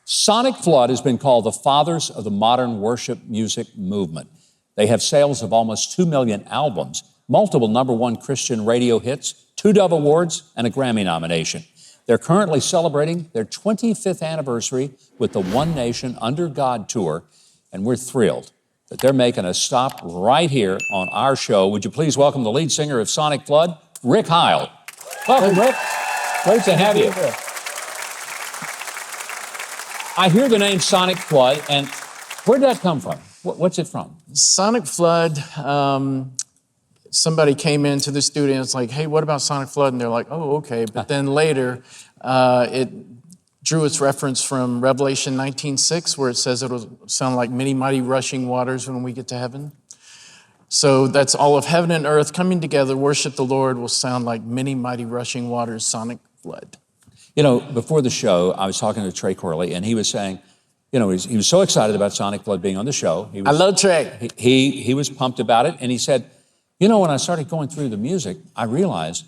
SONICFLOOd has been called the fathers of the modern worship music movement. They have sales of almost 2 million albums, multiple #1 Christian radio hits, 2 Dove Awards, and a Grammy nomination. They're currently celebrating their 25th anniversary with the One Nation Under God tour, and we're thrilled that they're making a stop right here on our show. Would you please welcome the lead singer of SONICFLOOd, Rick Heil. Welcome, Rick. Great to have you. I hear the name SONICFLOOd, and where did that come from? What's it from? SONICFLOOd, somebody came into the studio and it's like, hey, what about SONICFLOOd? And they're like, oh, okay. But then later, it drew its reference from Revelation 19:6, where it says it'll sound like many mighty rushing waters when we get to heaven. So that's all of heaven and earth coming together, worship the Lord will sound like many mighty rushing waters, SONICFLOOd. You know, before the show, I was talking to Trey Corley, and he was saying, you know, he was so excited about SONICFLOOd being on the show. I love Trey. He was pumped about it, and he said, you know, when I started going through the music, I realized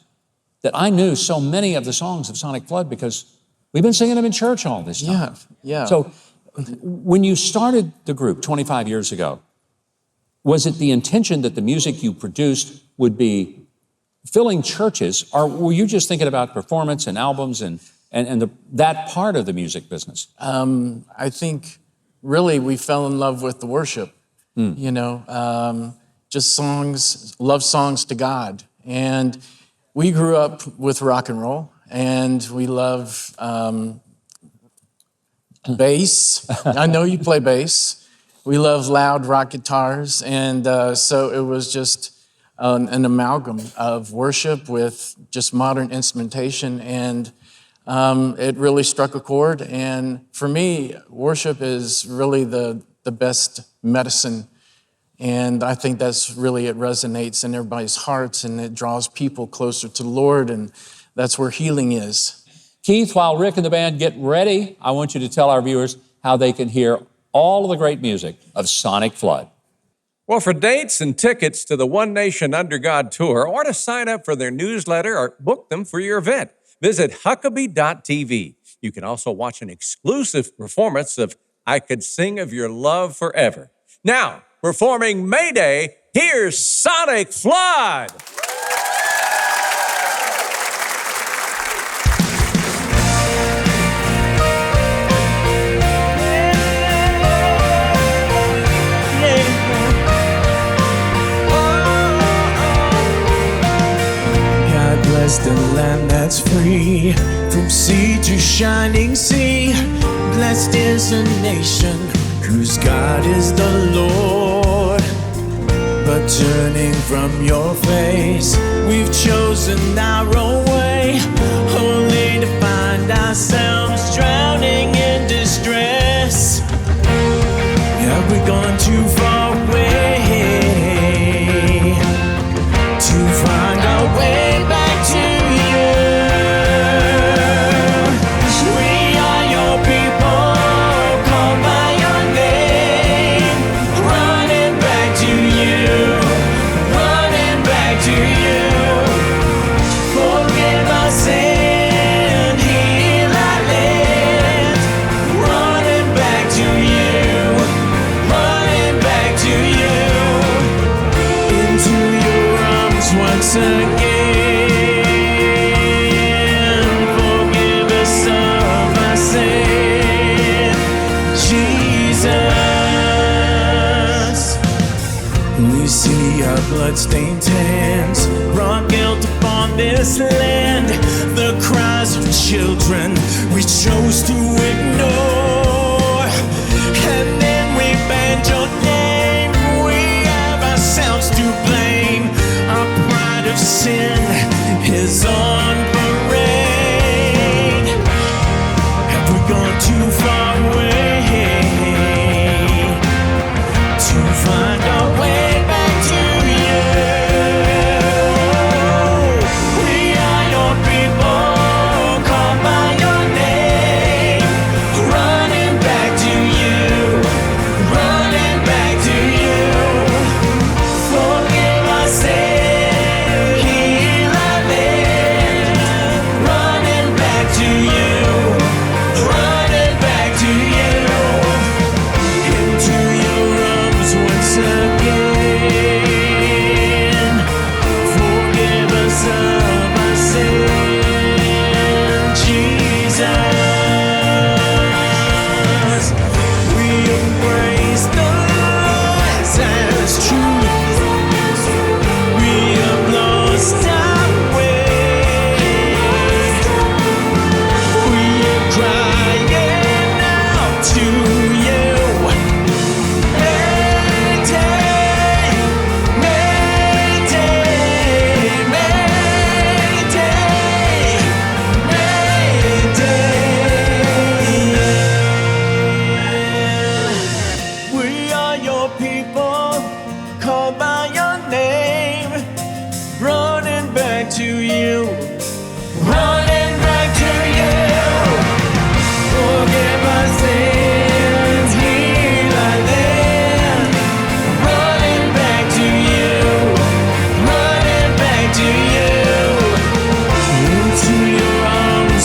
that I knew so many of the songs of SONICFLOOd because we've been singing them in church all this time. Yeah. So when you started the group 25 years ago, was it the intention that the music you produced would be filling churches, or were you just thinking about performance and albums and that part of the music business? I think really we fell in love with the worship, you know, just songs, love songs to God. And we grew up with rock and roll, and we love bass. I know you play bass. We love loud rock guitars. And so it was just an amalgam of worship with just modern instrumentation. And it really struck a chord. And for me, worship is really the best medicine. And I think that's really, it resonates in everybody's hearts, and it draws people closer to the Lord, and that's where healing is. Keith, while Rick and the band get ready, I want you to tell our viewers how they can hear all of the great music of SONICFLOOd. Well, for dates and tickets to the One Nation Under God tour, or to sign up for their newsletter or book them for your event, visit Huckabee.tv. You can also watch an exclusive performance of I Could Sing of Your Love Forever. Now, performing Mayday, here's SONICFLOOd. God bless the land that's free, from sea to shining sea. Blessed is a nation whose God is the Lord. But turning from your face, we've chosen our own way, only to find ourselves drowning in distress. Have we gone too far away to find our way back to you? We are your people, called by your name, running back to you, running back to you. Forgive our sin, heal our land, running back to you, running back to you, into your arms once again. Forgive us of our sin, Jesus. We see our bloodstained hands brought guilt upon this land. The cries of children we chose to ignore, and then we banned your name. We have ourselves to blame. Our pride of sin is on parade. Have we gone too far away to find our way back to you? We are your people, called by your name,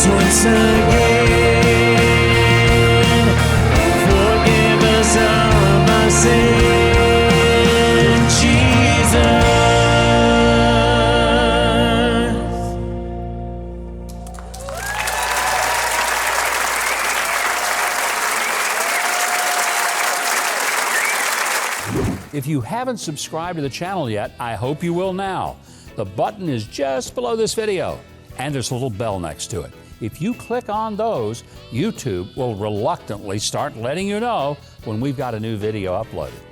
once again. Forgive us of our sin, Jesus. If you haven't subscribed to the channel yet, I hope you will now. The button is just below this video, and there's a little bell next to it. If you click on those, YouTube will reluctantly start letting you know when we've got a new video uploaded.